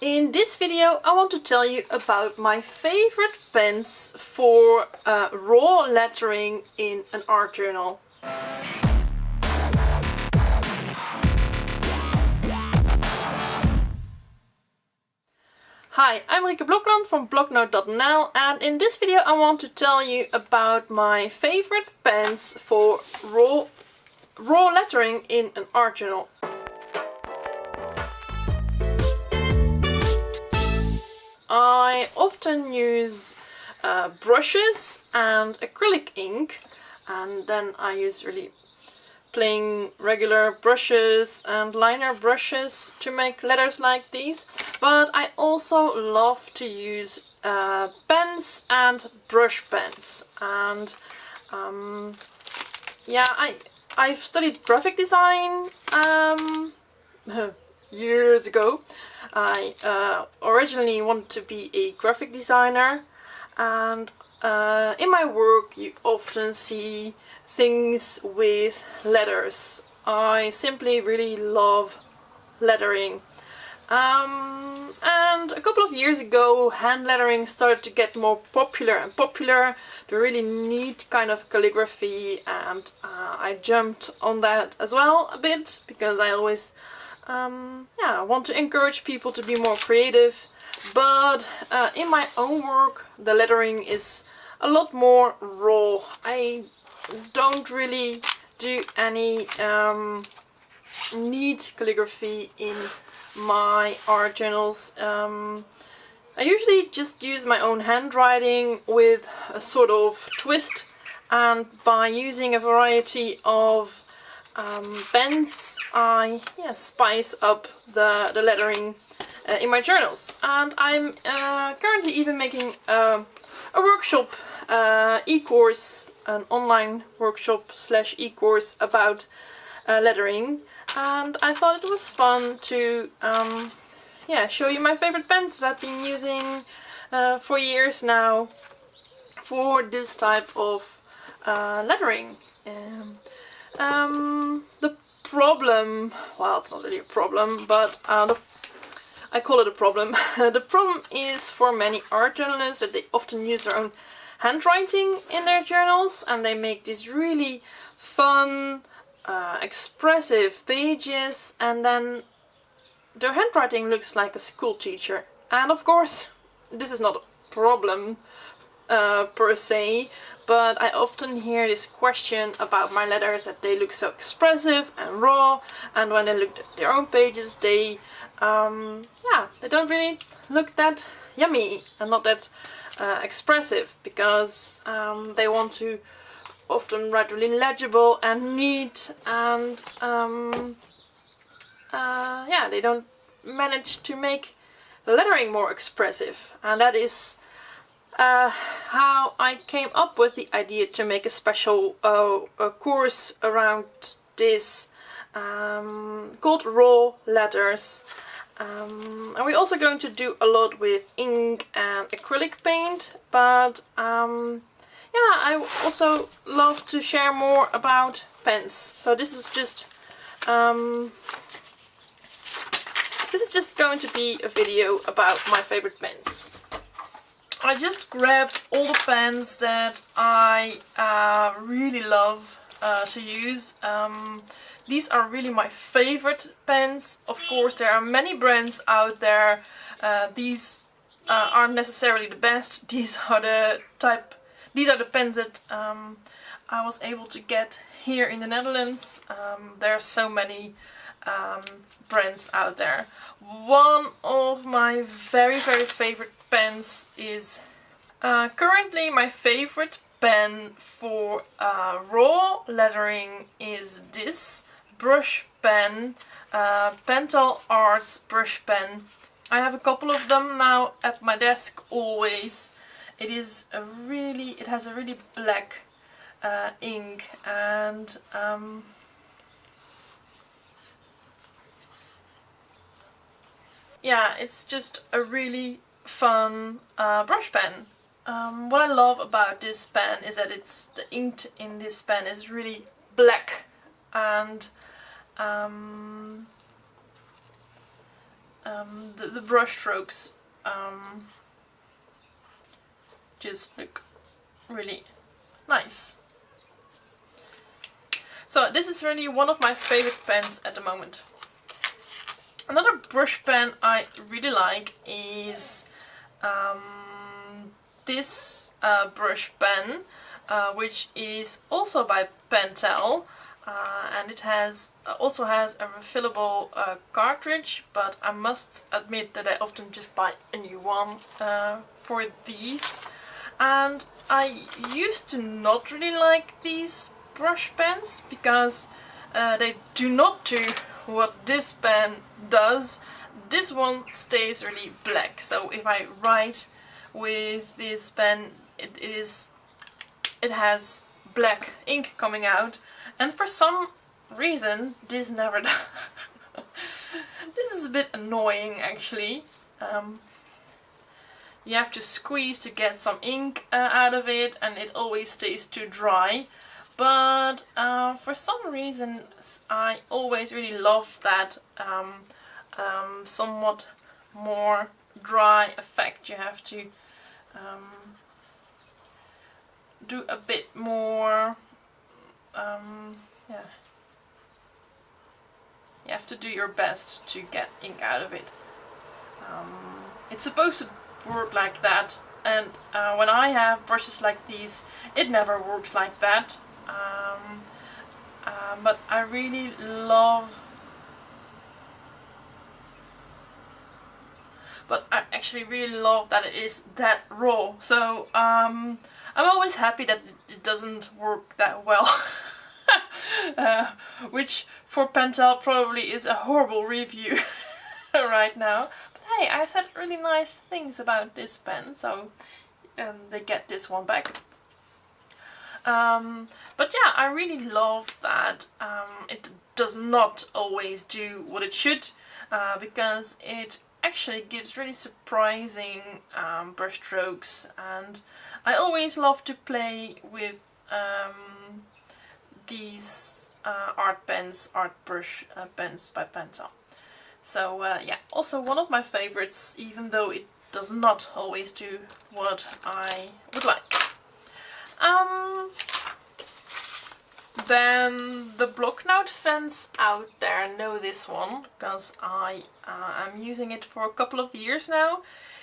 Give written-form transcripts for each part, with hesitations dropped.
In this video I want to tell you about my favorite pens for raw lettering in an art journal. Hi, I'm Marieke Blokland from Bloknote.nl, and in this video I want to tell you about my favorite pens for raw lettering in an art journal. I often use brushes and acrylic ink, and then I use really plain regular brushes and liner brushes to make letters like these, but I also love to use pens and brush pens. And yeah, I've studied graphic design years ago. I originally wanted to be a graphic designer, and in my work you often see things with letters. I simply really love lettering. And a couple of years ago hand lettering started to get more popular and popular, the really neat kind of calligraphy, and I jumped on that as well a bit because I always want to encourage people to be more creative. But in my own work the lettering is a lot more raw. I don't really do any neat calligraphy in my art journals. I usually just use my own handwriting with a sort of twist, and by using a variety of pens I spice up the lettering in my journals. And I'm currently even making a workshop, e-course, an online workshop slash e-course about lettering, and I thought it was fun to show you my favorite pens that I've been using for years now for this type of lettering. The problem, well, it's not really a problem, but I call it a problem. The problem is for many art journalists that they often use their own handwriting in their journals, and they make these really fun, expressive pages, and then their handwriting looks like a school teacher. And of course, this is not a problem per se, but I often hear this question about my letters, that they look so expressive and raw, and when they look at their own pages they don't really look that yummy and not that expressive, because they want to often write really legible and neat, and they don't manage to make the lettering more expressive. And that is how I came up with the idea to make a special course around this called Raw Letters. And we're also going to do a lot with ink and acrylic paint, but I also love to share more about pens. So this was just going to be a video about my favorite pens. I just grabbed all the pens that I really love to use. These are really my favorite pens. Of course, there are many brands out there. These aren't necessarily the best. These are the pens that I was able to get here in the Netherlands. There are so many brands out there. One of my very favorite pens is currently my favorite pen for raw lettering is this brush pen, Pentel Arts brush pen. I have a couple of them now at my desk always. It has a really black ink, and it's just a really fun brush pen. What I love about this pen is that the ink in this pen is really black, and the brush strokes just look really nice. So this is really one of my favorite pens at the moment. Another brush pen I really like is this brush pen, which is also by Pentel, and it also has a refillable cartridge, but I must admit that I often just buy a new one for these. And I used to not really like these brush pens because they do not do what this pen does. This one stays really black, so if I write with this pen it has black ink coming out, and for some reason this never does. This is a bit annoying actually. You have to squeeze to get some ink out of it, and it always stays too dry. But for some reason I always really love that somewhat more dry effect. You have to do a bit more, yeah. You have to do your best to get ink out of it. It's supposed to work like that, and when I have brushes like these, it never works like that. But I really love, actually really love that it is that raw. So I'm always happy that it doesn't work that well. Which for Pentel probably is a horrible review right now. But hey, I said really nice things about this pen, so they get this one back. But yeah, I really love that it does not always do what it should, because it actually gives really surprising brush strokes, and I always love to play with these art brush pens by Pentel. So yeah, also one of my favorites, even though it does not always do what I would like. Then the Bloknote fans out there know this one, because I am using it for a couple of years now.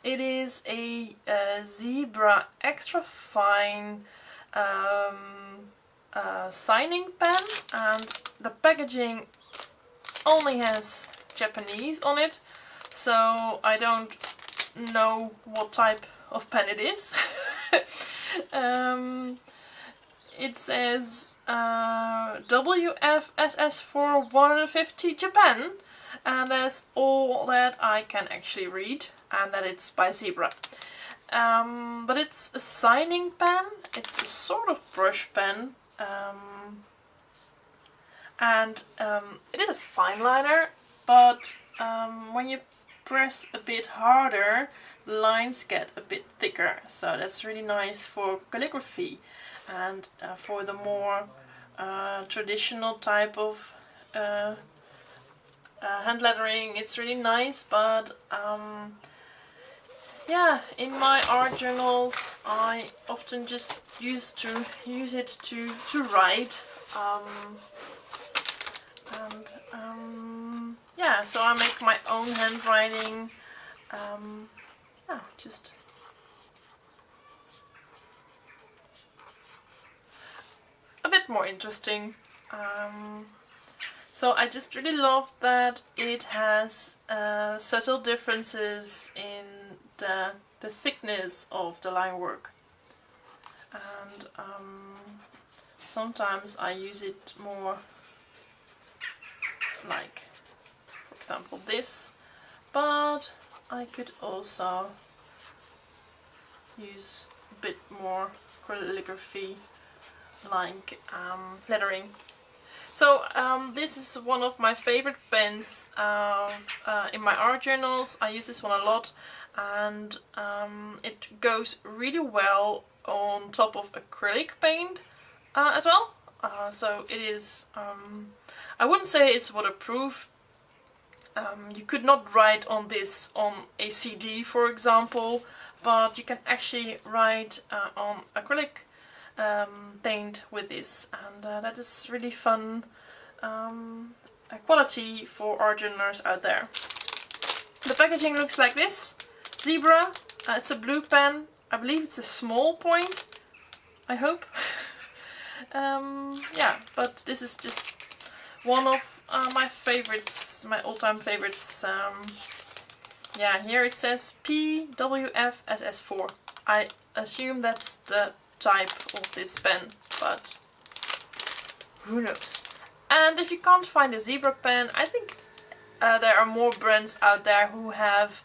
It is a Zebra extra fine signing pen, and the packaging only has Japanese on it, so I don't know what type of pen it is. It says WFSS4 150 Japan, and that's all that I can actually read, and that it's by Zebra. But it's a signing pen, it's a sort of brush pen, and it is a fine liner, but when you press a bit harder, the lines get a bit thicker, so that's really nice for calligraphy. And for the more traditional type of hand lettering, it's really nice. But yeah, in my art journals I often just use it to write, yeah, so I make my own handwriting, yeah, just a bit more interesting. So I just really love that it has subtle differences in the thickness of the line work, and sometimes I use it more, like for example this, but I could also use a bit more calligraphy like lettering. So this is one of my favorite pens in my art journals. I use this one a lot, and it goes really well on top of acrylic paint as well. So it is, I wouldn't say it's waterproof, You could not write on this on a CD, for example, but you can actually write on acrylic paint with this, and that is really fun quality for our journalers out there. The packaging looks like this. Zebra, it's a blue pen. I believe it's a small point, I hope. Yeah, but this is just one of my favorites, my all-time favorites. Yeah, here it says PWFSS4. I assume that's the type of this pen, but who knows. And if you can't find a zebra pen, I think there are more brands out there who have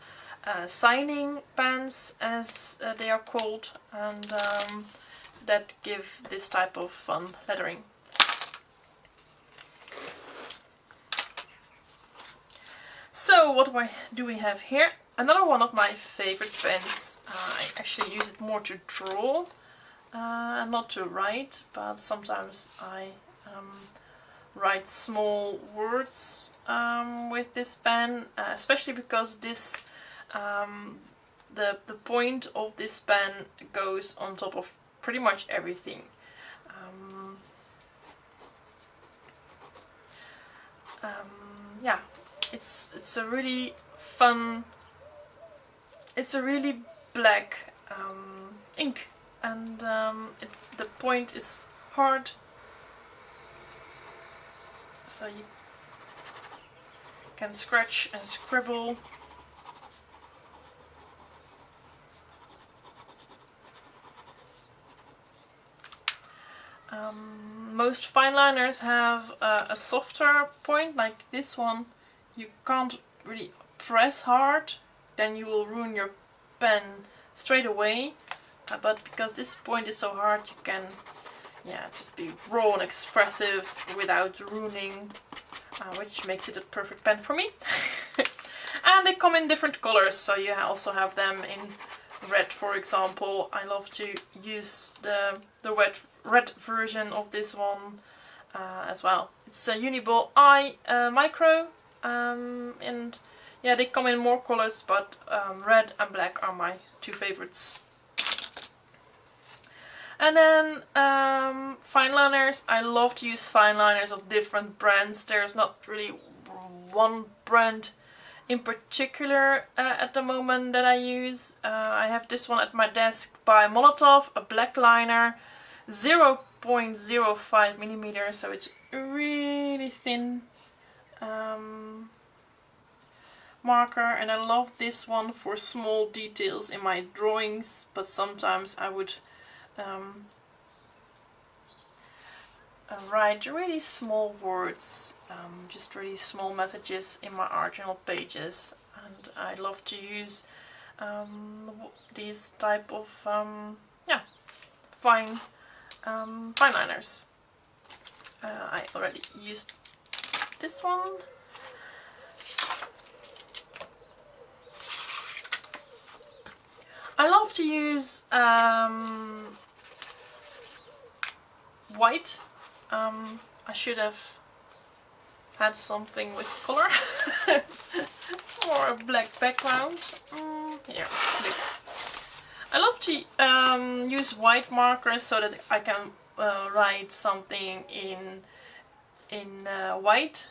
signing pens, as they are called, and that give this type of fun lettering. So what do we have here? Another one of my favorite pens. I actually use it more to draw, not to write, but sometimes I write small words with this pen, especially because this the point of this pen goes on top of pretty much everything. Yeah, it's a really fun. It's a really black ink, and the point is hard, so you can scratch and scribble. Most fine liners have a softer point, like this one. You can't really press hard, then you will ruin your pen straight away. But because this point is so hard, you can, yeah, just be raw and expressive without ruining, which makes it a perfect pen for me. And they come in different colors, so you also have them in red, for example. I love to use the red version of this one as well. It's a Uniball I Micro, and yeah, they come in more colors, but red and black are my two favorites. And then fine liners. I love to use fine liners of different brands. There's not really one brand in particular at the moment that I use. I have this one at my desk by Molotov, a black liner, 0.05 millimeters, so it's really thin marker, and I love this one for small details in my drawings, but sometimes I would write really small words, just really small messages in my art journal pages, and I love to use these type of yeah, fine liners. I already used this one. I love to use white. I should have had something with color or a black background. Here, click. I love to use white markers so that I can write something in white.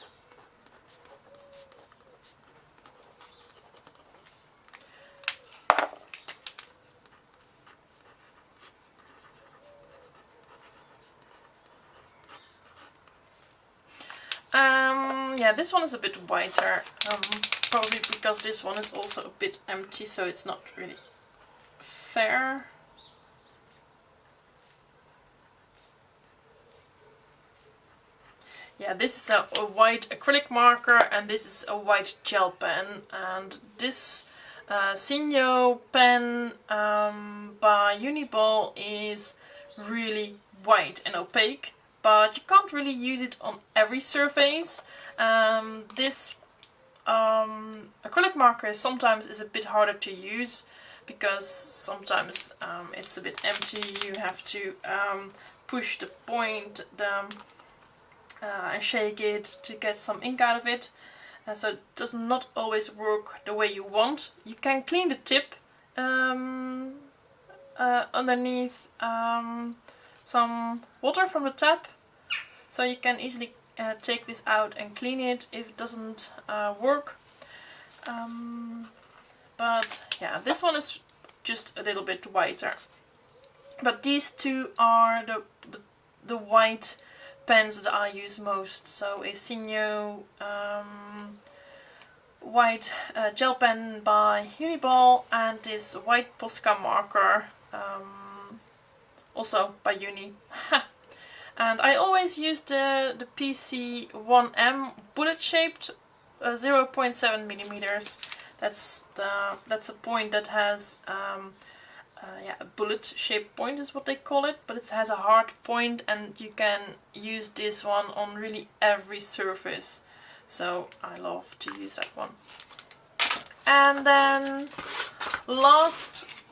Yeah, this one is a bit whiter, probably because this one is also a bit empty, so it's not really fair. Yeah, this is a white acrylic marker, and this is a white gel pen, and this Signo Pen by Uniball is really white and opaque, but you can't really use it on every surface. This acrylic marker sometimes is a bit harder to use, because sometimes it's a bit empty. You have to push the point and shake it to get some ink out of it. so it does not always work the way you want. You can clean the tip underneath some water from the tap, so you can easily take this out and clean it if it doesn't work. But yeah, this one is just a little bit whiter. But these two are the white pens that I use most. So a Signo white gel pen by Uniball, and this white Posca marker also by Uni. And I always use the PC1M bullet shaped 0.7 millimeters. That's a point that has yeah, a bullet shaped point is what they call it, but it has a hard point, and you can use this one on really every surface. So I love to use that one. And then last,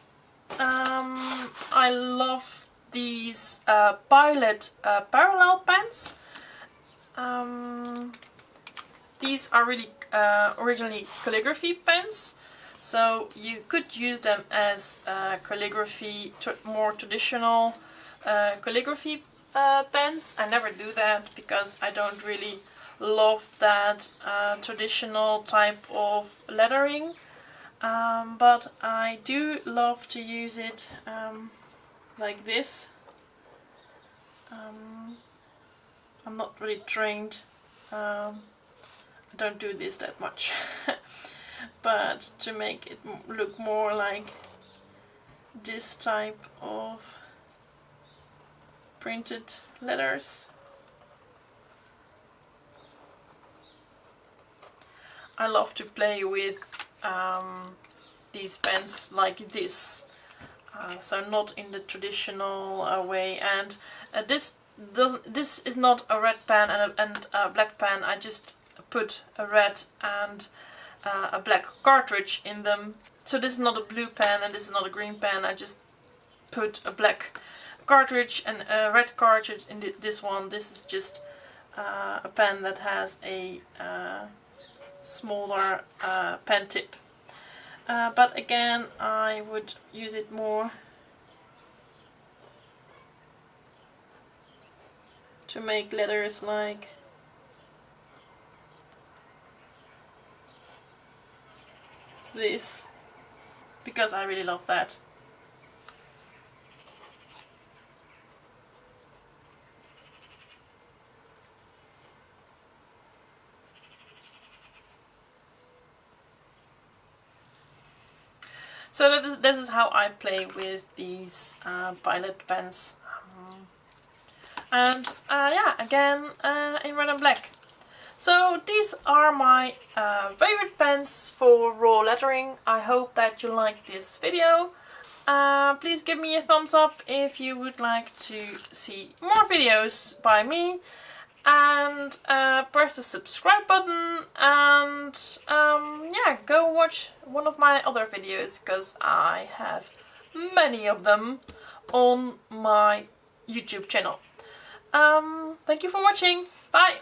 I love these Pilot parallel pens. These are really originally calligraphy pens, so you could use them as calligraphy, more traditional calligraphy pens. I never do that because I don't really love that traditional type of lettering, but I do love to use it like this. I'm not really trained. I don't do this that much. But to make it look more like this type of printed letters. I love to play with these pens like this, so not in the traditional way. And this is not a red pen and a black pen. I just put a red and a black cartridge in them. So this is not a blue pen and this is not a green pen. I just put a black cartridge and a red cartridge in this one. This is just a pen that has a smaller pen tip. But again, I would use it more to make letters like this, because I really love that. So this is how I play with these Pilot pens. And yeah, again in red and black. So these are my favorite pens for raw lettering. I hope that you liked this video. Please give me a thumbs up if you would like to see more videos by me. And press the subscribe button, and yeah, go watch one of my other videos, because I have many of them on my YouTube channel. Thank you for watching. Bye!